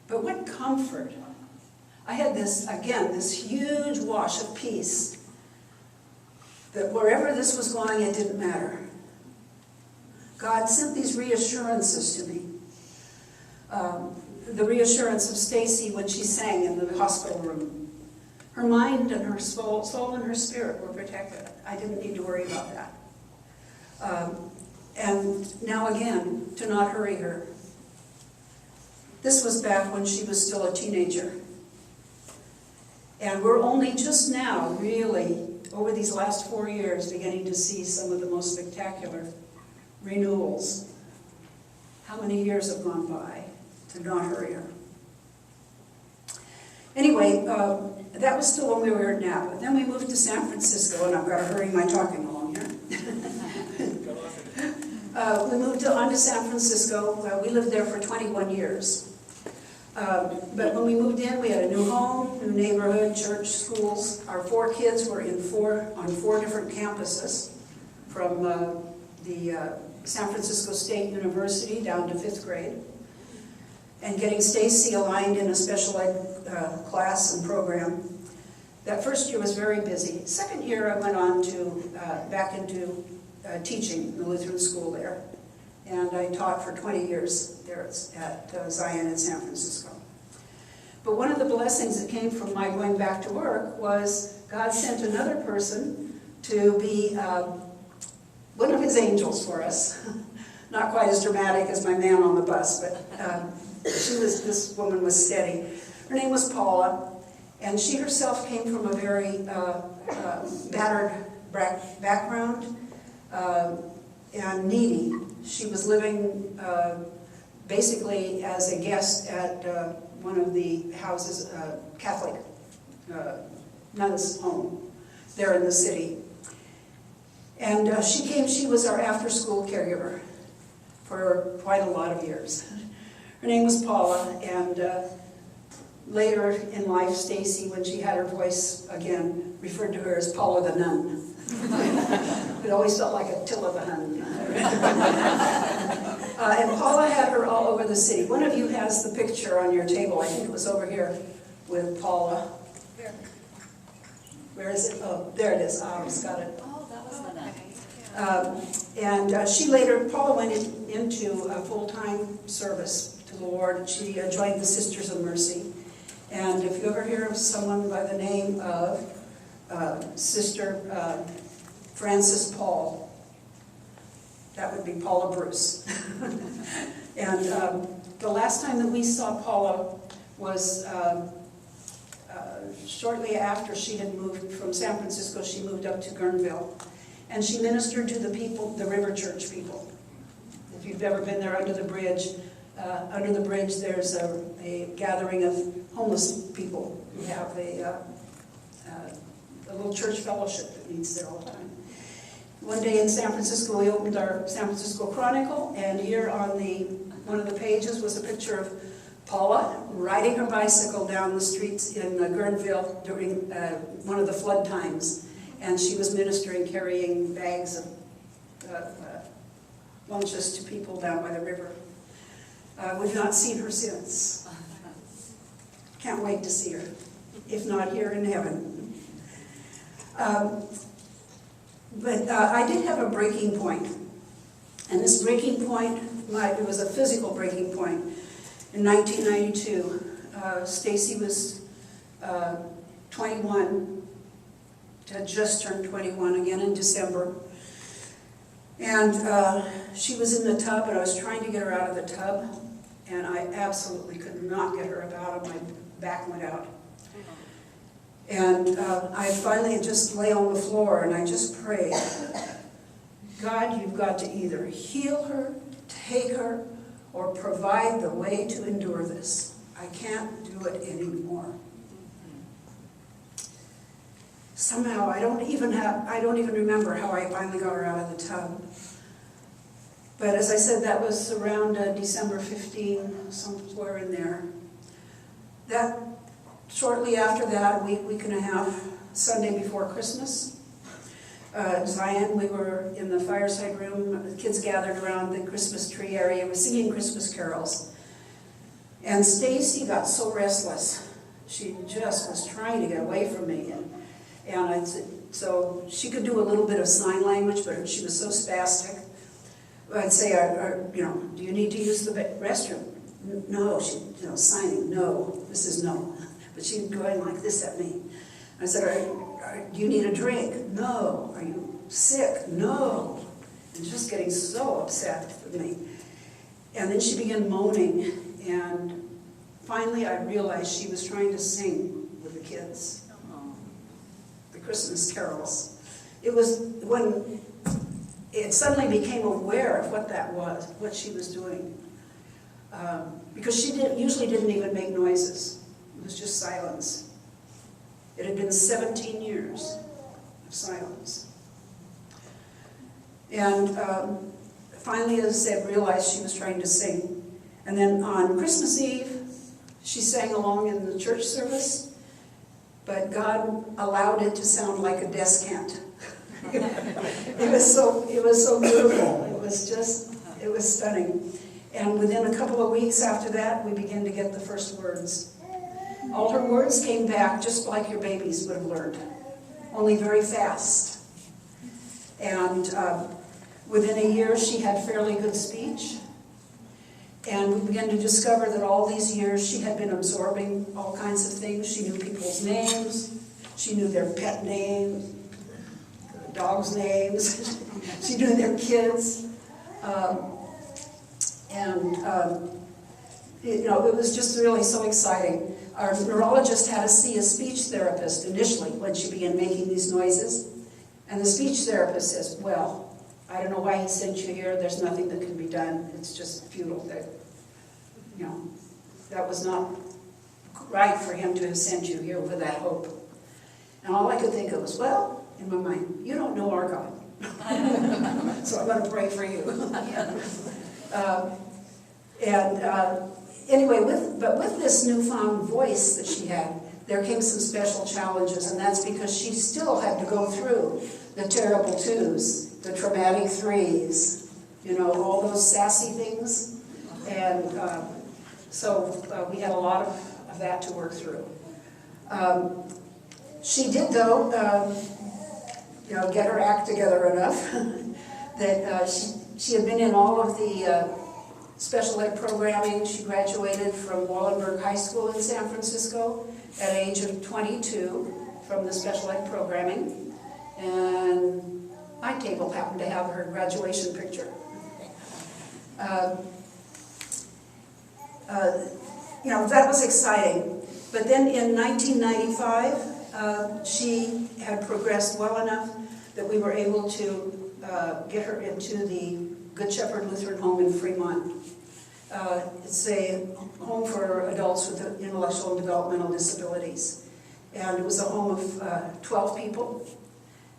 But what comfort! I had this huge wash of peace. That wherever this was going, it didn't matter. God sent these reassurances to me. The reassurance of Stacie when she sang in the hospital room. Her mind and her soul and her spirit were protected. I didn't need to worry about that. And now again, to not hurry her. This was back when she was still a teenager. And we're only just now, really, over these last 4 years, beginning to see some of the most spectacular renewals. How many years have gone by to not hurry her? Anyway, that was still when we were at Napa. Then we moved to San Francisco, and I've got to hurry my talking along here. We moved on to San Francisco. We lived there for 21 years. But when we moved in, we had a new home, new neighborhood, church, schools. Our 4 kids were on 4 different campuses, from the San Francisco State University down to 5th grade. And getting Stacie aligned in a special ed class and program. That first year was very busy. Second year, I went on to back into teaching in the Lutheran school there. And I taught for 20 years there at Zion in San Francisco. But one of the blessings that came from my going back to work was God sent another person to be one of his angels for us. Not quite as dramatic as my man on the bus, but this woman was steady. Her name was Paula, and she herself came from a very battered background and needy. She was living basically as a guest at one of the houses, Catholic nuns' home there in the city. And she was our after-school caregiver for quite a lot of years. Her name was Paula, and later in life, Stacie, when she had her voice again, referred to her as Paula the Nun. It always felt like Attila the Hun. And Paula had her all over the city. One of you has the picture on your table. I think it was over here with Paula. Where is it? Oh, there it is. I just got it. Oh, that was the night. She later, Paula went into a full-time service to the Lord. She joined the Sisters of Mercy. And if you ever hear of someone by the name of Sister Frances Paul, that would be Paula Bruce. And the last time that we saw Paula was shortly after she had moved from San Francisco. She moved up to Guerneville. And she ministered to the people, the River Church people. If you've ever been there under the bridge there's a gathering of homeless people who have a little church fellowship that meets there all the time. One day in San Francisco, we opened our San Francisco Chronicle, and here on one of the pages was a picture of Paula riding her bicycle down the streets in Guerneville during one of the flood times, and she was ministering, carrying bags of lunches to people down by the river. We've not seen her since. Can't wait to see her, if not here in heaven. But I did have a breaking point, and this breaking point, it was a physical breaking point. In 1992, Stacie was 21, had just turned 21 again in December. And she was in the tub, and I was trying to get her out of the tub, and I absolutely could not get her out, and my back went out. And I finally just lay on the floor, and I just prayed, God, you've got to either heal her, take her, or provide the way to endure this. I can't do it anymore. Somehow, I don't even remember how I finally got her out of the tub. But as I said, that was around December 15, somewhere in there. Shortly after that, a week and a half, Sunday before Christmas, Zion, we were in the fireside room, the kids gathered around the Christmas tree area, we were singing Christmas carols. And Stacie got so restless. She just was trying to get away from me. And I said, so she could do a little bit of sign language, but she was so spastic. I'd say, do you need to use the restroom? No, signing, no, this is no. But she's going like this at me. I said, do you need a drink? No. Are you sick? No. And just getting so upset with me. And then she began moaning, and finally I realized she was trying to sing with the kids. The Christmas carols. It was when it suddenly became aware of what that was, what she was doing. Because she usually didn't even make noises. It was just silence. It had been 17 years of silence. And finally, as I said, realized she was trying to sing. And then on Christmas Eve, she sang along in the church service, but God allowed it to sound like a descant. It was so beautiful. It was stunning. And within a couple of weeks after that, we began to get the first words. All her words came back just like your babies would have learned, only very fast. And within a year, she had fairly good speech. And we began to discover that all these years she had been absorbing all kinds of things. She knew people's names. She knew their pet names, dogs' names. She knew their kids. It was just really so exciting. Our neurologist had to see a speech therapist initially when she began making these noises. And the speech therapist says, well, I don't know why he sent you here. There's nothing that can be done. It's just futile. That was not right for him to have sent you here with that hope. And all I could think of was, well, in my mind, you don't know our God. So I'm going to pray for you. Anyway, with this newfound voice that she had, there came some special challenges, and that's because she still had to go through the terrible twos, the traumatic threes, all those sassy things. And so we had a lot of that to work through. She did, though, get her act together enough that she had been in all of the special ed programming. She graduated from Wallenberg High School in San Francisco at age of 22 from the special ed programming. And my table happened to have her graduation picture. That was exciting. But then in 1995, she had progressed well enough that we were able to get her into the Good Shepherd Lutheran Home in Fremont. It's a home for adults with intellectual and developmental disabilities. And it was a home of 12 people,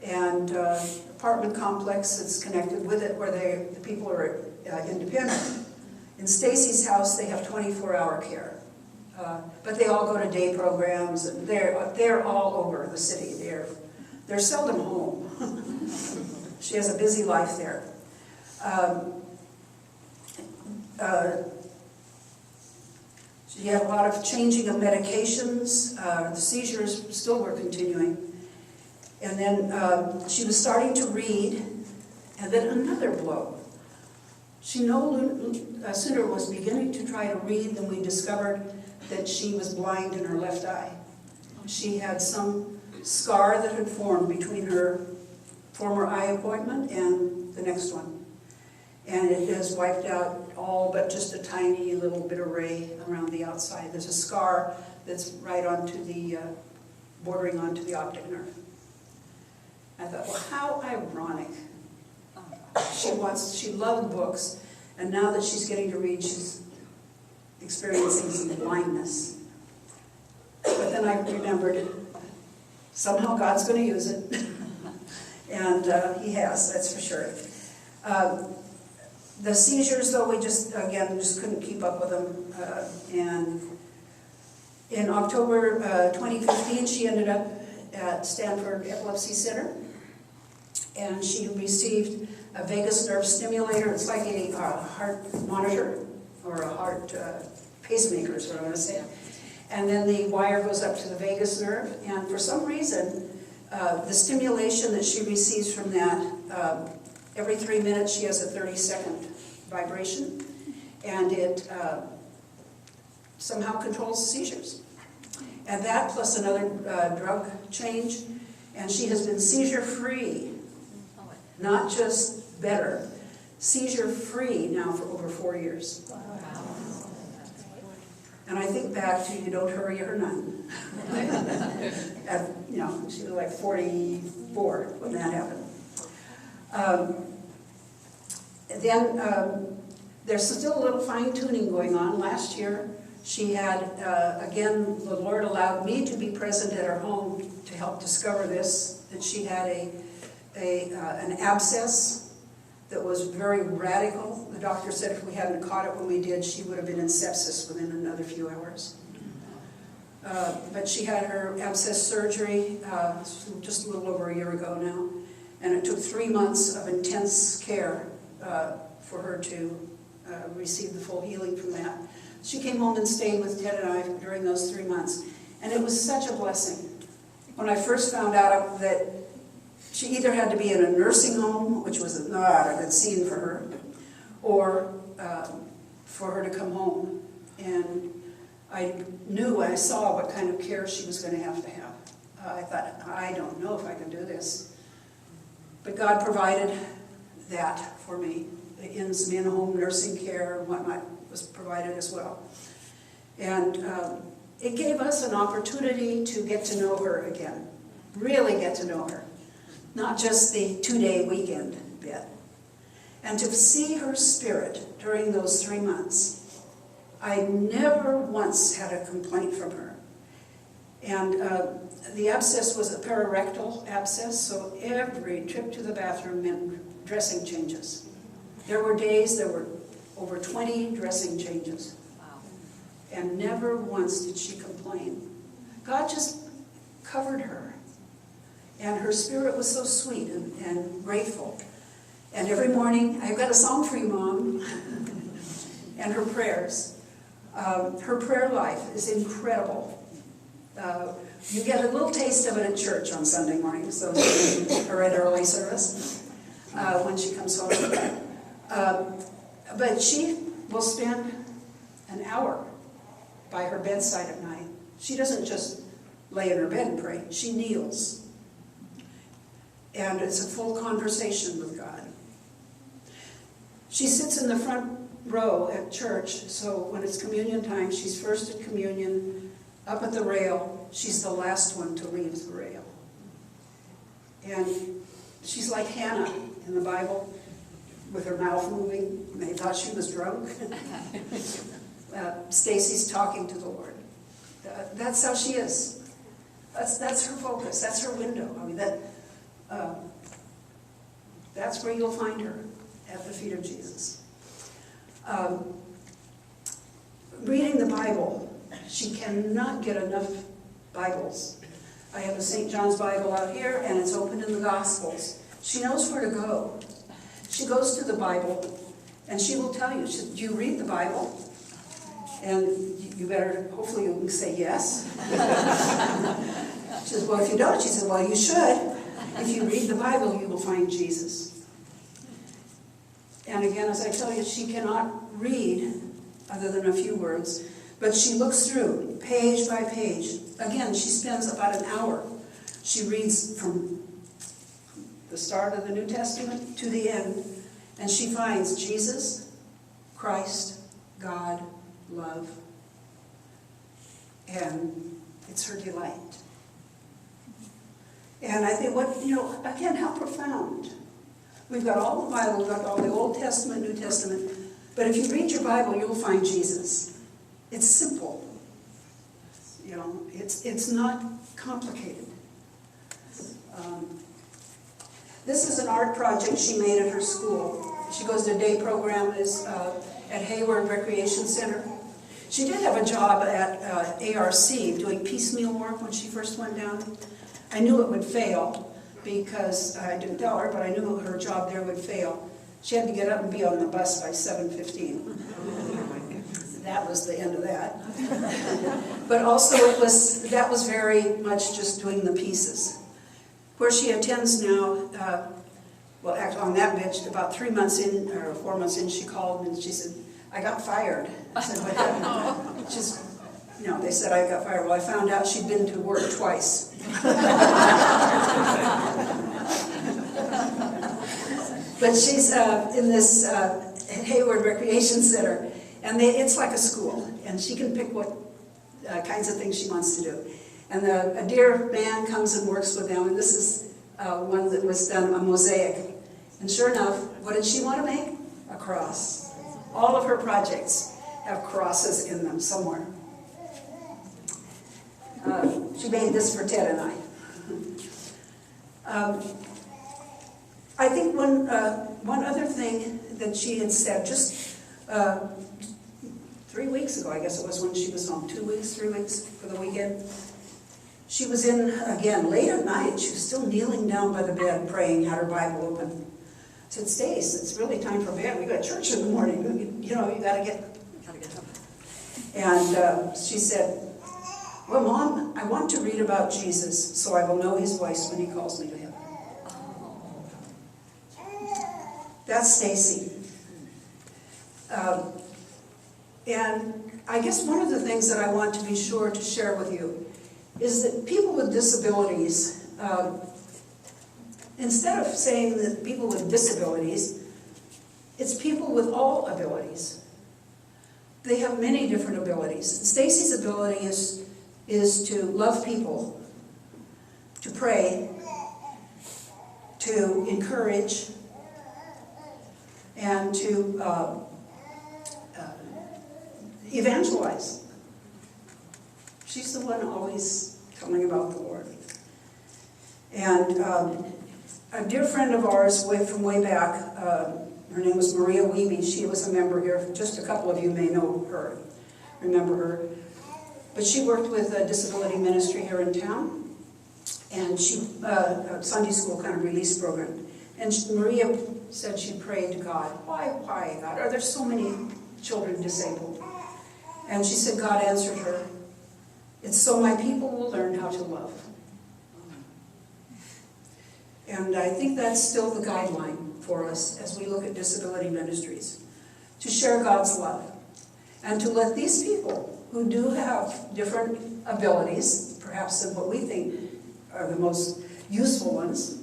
and apartment complex that's connected with it where the people are independent. In Stacie's house, they have 24-hour care. But they all go to day programs, and they're all over the city. They're seldom home. She has a busy life there. She had a lot of changing of medications. The seizures still were continuing. And then she was starting to read, and then another blow. She no sooner was beginning to try to read than we discovered that she was blind in her left eye. She had some scar that had formed between her former eye appointment and the next one. And it has wiped out all but just a tiny little bit of ray around the outside. There's a scar that's right onto the, bordering onto the optic nerve. I thought, well, how ironic. She loved books, and now that she's getting to read, she's experiencing some blindness. But then I remembered, somehow God's going to use it. And he has, that's for sure. The seizures, though, we just couldn't keep up with them. And in October 2015, she ended up at Stanford Epilepsy Center. And she received a vagus nerve stimulator. It's like a heart monitor or a heart pacemaker is what I'm going to say. And then the wire goes up to the vagus nerve. And for some reason, the stimulation that she receives from that, every 3 minutes she has a 30-second vibration. And it somehow controls the seizures. And that plus another drug change. And she has been seizure-free. Not just better, seizure-free now for over 4 years. Wow. And I think back to You Don't Hurry Her None. She was like 44 when that happened. Then there's still a little fine-tuning going on. Last year, she had, again, the Lord allowed me to be present at her home to help discover this, that she had an abscess that was very radical. The doctor said if we hadn't caught it when we did, she would have been in sepsis within another few hours. But she had her abscess surgery just a little over a year ago now, and it took 3 months of intense care for her to receive the full healing from that. She came home and stayed with Ted and I during those 3 months, and it was such a blessing. When I first found out that she either had to be in a nursing home, which was not a good scene for her, or for her to come home. And I saw what kind of care she was going to have. I thought, I don't know if I can do this. But God provided that for me. In some in-home nursing care and whatnot was provided as well. And it gave us an opportunity to get to know her again, really get to know her. Not just the 2-day weekend bit. And to see her spirit during those 3 months, I never once had a complaint from her. And the abscess was a perirectal abscess, so every trip to the bathroom meant dressing changes. There were days there were over 20 dressing changes. Wow. And never once did she complain. God just covered her. And her spirit was so sweet and grateful. And every morning, I've got a song for you, Mom. And her prayers. Her prayer life is incredible. You get a little taste of it at church on Sunday mornings, those who are at early service, when she comes home. But she will spend an hour by her bedside at night. She doesn't just lay in her bed and pray. She kneels. And it's a full conversation with God. She sits in the front row at church, so when it's communion time, she's first at communion, up at the rail. She's the last one to leave the rail. And she's like Hannah in the Bible. with her mouth moving, and they thought she was drunk. Stacie's talking to the Lord. That's how she is. That's her focus. That's her window. I mean, that's where you'll find her, at the feet of Jesus. Reading the Bible. She cannot get enough Bibles. I have a St. John's Bible out here, and it's open in the Gospels. She knows where to go. She goes to the Bible, and she will tell you, do you read the Bible? And you better, hopefully you can say yes. She says, well, if you don't, she said, well, you should. If you read the Bible, you will find Jesus. And again, as I tell you, she cannot read other than a few words, but she looks through page by page. Again, she spends about an hour. She reads from the start of the New Testament to the end, and she finds Jesus, Christ, God, love, and it's her delight. And I think, again, how profound. We've got all the Bible, we've got all the Old Testament, New Testament, but if you read your Bible, you'll find Jesus. It's simple. It's not complicated. This is an art project she made at her school. She goes to a day program at Hayward Recreation Center. She did have a job at ARC doing piecemeal work when she first went down. I knew it would fail because I didn't tell her, but I knew her job there would fail. She had to get up and be on the bus by 7:15. That was the end of that. But also that was very much just doing the pieces. Where she attends now, on that bench, about 3 months in, or 4 months in, she called and she said, I got fired. I said, what happened? They said I got fired. Well, I found out she'd been to work twice. But she's in this Hayward Recreation Center, and it's like a school, and she can pick what kinds of things she wants to do. And a dear man comes and works with them, and this is one that was done, a mosaic. And sure enough, what did she want to make? A cross. All of her projects have crosses in them somewhere. She made this for Ted and I. I think one other thing that she had said just 3 weeks ago, I guess it was when she was home, 2 weeks, 3 weeks for the weekend. She was in, again, late at night. She was still kneeling down by the bed praying, had her Bible open. I said, Stace, it's really time for bed. We got church in the morning. You gotta get up. And she said, well, Mom, I want to read about Jesus so I will know his voice when he calls me to heaven. That's Stacie. And I guess one of the things that I want to be sure to share with you is that people with disabilities, instead of saying that people with disabilities, it's people with all abilities. They have many different abilities. Stacie's ability is to love people, to pray, to encourage, and to evangelize. She's the one always telling about the Lord. And a dear friend of ours from way back, her name was Maria Wiebe. She was a member here. Just a couple of you may know her, remember her. But she worked with a disability ministry here in town, and a Sunday school kind of release program. And Maria said she prayed to God. Why, God? Are there so many children disabled? And she said God answered her. It's so my people will learn how to love. And I think that's still the guideline for us as we look at disability ministries. To share God's love. And to let these people who do have different abilities, perhaps than what we think are the most useful ones,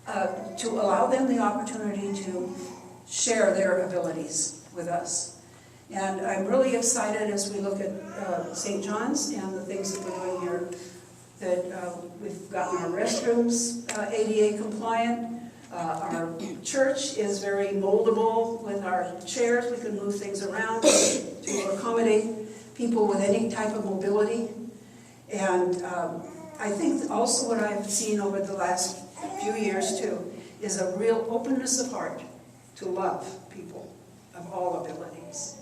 to allow them the opportunity to share their abilities with us. And I'm really excited as we look at St. John's and the things that we're doing here, that we've gotten our restrooms ADA compliant. Our church is very moldable with our chairs. We can move things around to accommodate people with any type of mobility. And I think also what I've seen over the last few years too is a real openness of heart to love people of all abilities.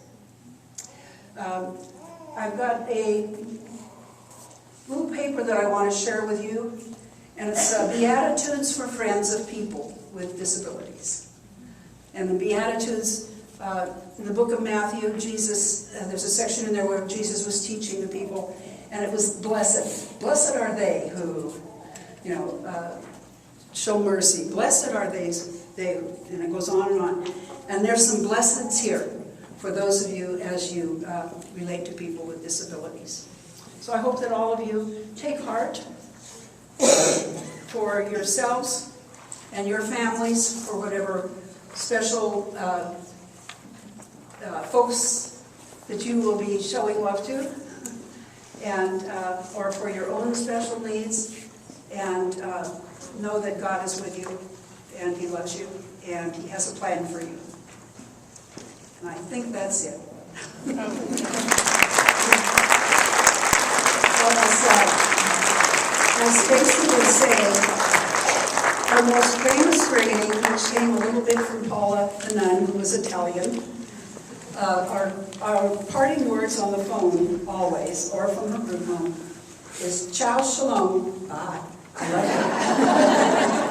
I've got a little paper that I want to share with you, and it's Beatitudes for Friends of People with Disabilities. And the Beatitudes, in the book of Matthew, Jesus, there's a section in there where Jesus was teaching the people, and it was blessed. Blessed are they who, show mercy. Blessed are they, and it goes on and on. And there's some blesseds here for those of you as you relate to people with disabilities. So I hope that all of you take heart for yourselves and your families, for whatever special folks that you will be showing love to, and or for your own special needs, and know that God is with you, and He loves you, and He has a plan for you. And I think that's it. As Stacie would say, our most famous greeting, which came a little bit from Paula the nun, who was Italian, our parting words on the phone always, or from her group home, is ciao, shalom, bye. I love you.